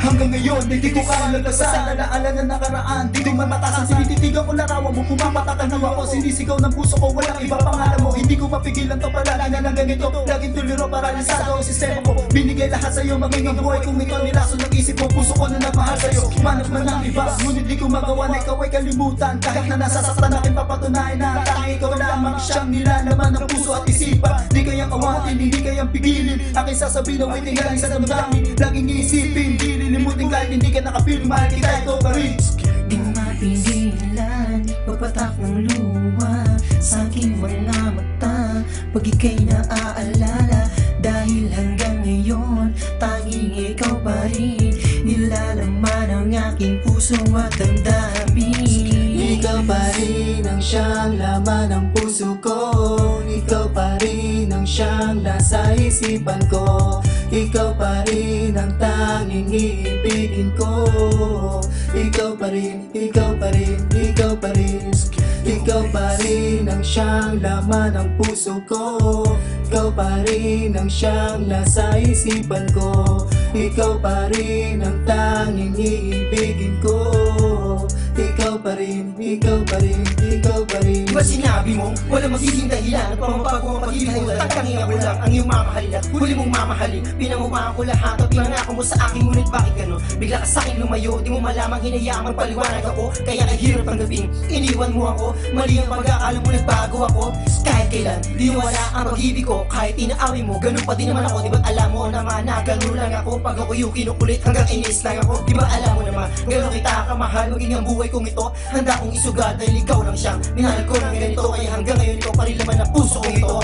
Hanggang ngayon, hindi ko kaya lagpasan. Alaala na nakaraan, di ko man matasan. Sinititigan ko larawan mo, pumapatakan na ako. Sinisigaw ng puso ko, walang iba pangalan mo. Hindi ko mapigilan to palagi na lang ganito. Laging tuliro, paralisado ang sistema ko. Binigay lahat sa'yo, maging ang buhay kung ito nilaso ng isip mo. Puso ko na nagmahal sa'yo, manap man ang iba. Ngunit di ko magawa na ikaw ay kalimutan. Kahit na nasasaktan aking papatunayan na tanging ikaw lamang siyang nilalaman ng puso at isipan. Di kayang awatin, hindi kayang pigilin. Aking sasabihin na waiting galing sa damdamin. Laging iisipin, di lilimutin kahit hindi ka nakapil. Mahal kita, ito pa rin. Di mo mapigilan, pagpatak ng luha sa aking mga mata. Pag ika'y naaalala, dahil hanggang ngayon tanging ikaw pa rin nilalaman ang aking puso at damdamin. Ikaw pa rin ang siyang laman ng puso ko. Ikaw pa rin ang siyang nasa isipan ko. Ikaw pa rin ang tanging iibigin ko. Ikaw pa rin, ikaw pa rin, ikaw pa rin. Ikaw pa rin ang siyang laman ng puso ko. Ikaw pa rin ang siyang nasa isipan ko. Ikaw pa rin ang tanging iibigin ko. Ikaw pa rin, ikaw pa rin, ikaw pa rin. Diba sinabi mo, wala magiging dahilan at pamabago ang pag-ibig mo. Tanging ako lang ang iyong mamahalin at huli mong mamahalin. Pinangupahan ko lahat at pinangako mo sa akin, ngunit bakit gano'n? Bigla ka sa'kin lumayo, di mo malamang hinayaan magpaliwanag ako. Kaya kahirap ang gabing iniwan mo ako. Mali ang pag-aakala mo, nagbago ako. Kahit kailan, di wala ang pag-ibig ko. Kahit inaawin mo, ganun pa din naman ako. Di ba't alam mo naman na ganun lang ako? Pag ako yung kinukulit hanggang inis lang ako. Di ba alam mo naman, ganun kita kamahal. Maging ang buhay kong ito, handa kong isugal dahil ikaw lang siyang minahal ko ng ganito. Kaya hanggang ngayon ikaw pa rin laman ng puso kong ito.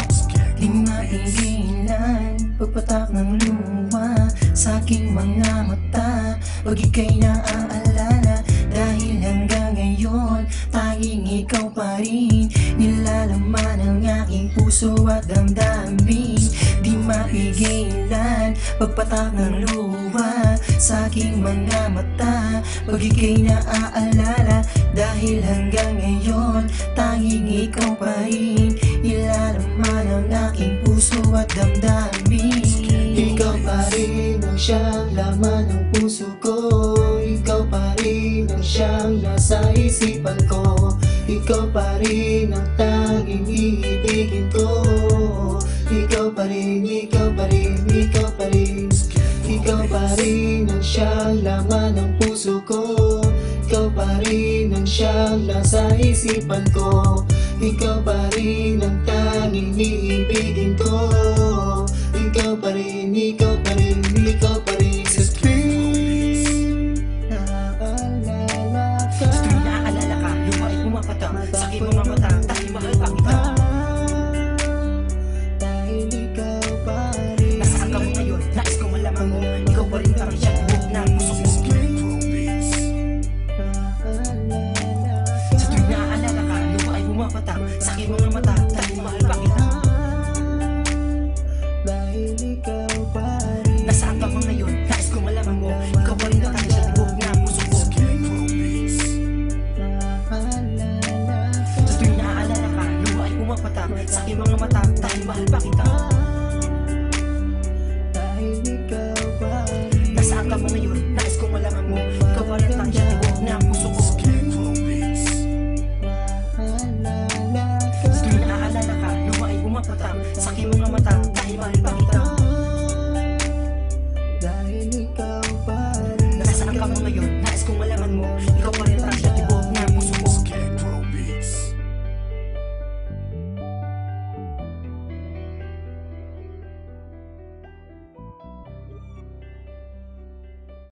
Di maigilan, pagpatak ng luha sa aking mga mata. Pag ika'y naaalala, dahil hanggang ngayon tanging ikaw pa rin nilalaman ang aking puso at damdamin. Di mapigilan, pagpatak ng luha sa aking mga mata. Pag ika'y naaalala, dahil hanggang ngayon tanging ikaw pa rin nilalaman ang aking puso at damdamin. Ikaw pa rin ang siyang laman ng puso ko. Ikaw pa rin ang siyang nasa isipan ko. Ikaw pa rin ang tanging iibigin ko. Ikaw pa rin, ikaw pa rin, ikaw pa rin. Ikaw pa rin ang siyang laman ng puso ko. Ikaw pa rin ang siyang nasa isipan ko. Ikaw pa rin ang tanging iibigin ko. Ikaw pa rin, ikaw pa rin, ikaw pa rin. Sa tuwing naaalala ka, Sa tuwing naaalala ka, lumait pumapata sa aking mga mata. Dahil mahal pa kita. dahil ikaw pa rin. Nasaan ka mo ngayon? Nais kong malaman mo, ikaw pa rin parang siyang buhok na puso ko. Sa tuwing naaalala ka, lumait pumapata sa aking mga mata. Dahil mahal pa kita. Dahil ikaw pa rin. Nasaan ka mo ngayon? Nais kong malaman mo, ikaw pa rin parang siyang buhok na puso ko. Sa tuwing naaalala ka, lumait pumapata sa aking mga mata. Dahil mahal pa kita. Dahil ikaw pa rin. Nasaan ka mo ngayon? Nais kong malaman mo, ikaw pa rin parang siyang buhok na puso ko. Sa tuwing naaalala ka, lumait pumapata sa aking mga mata. Dahil mahal pa kita. Dahil ikaw pa rin. Nasaan ka mo ngayon? Nais kong malaman mo, ikaw pa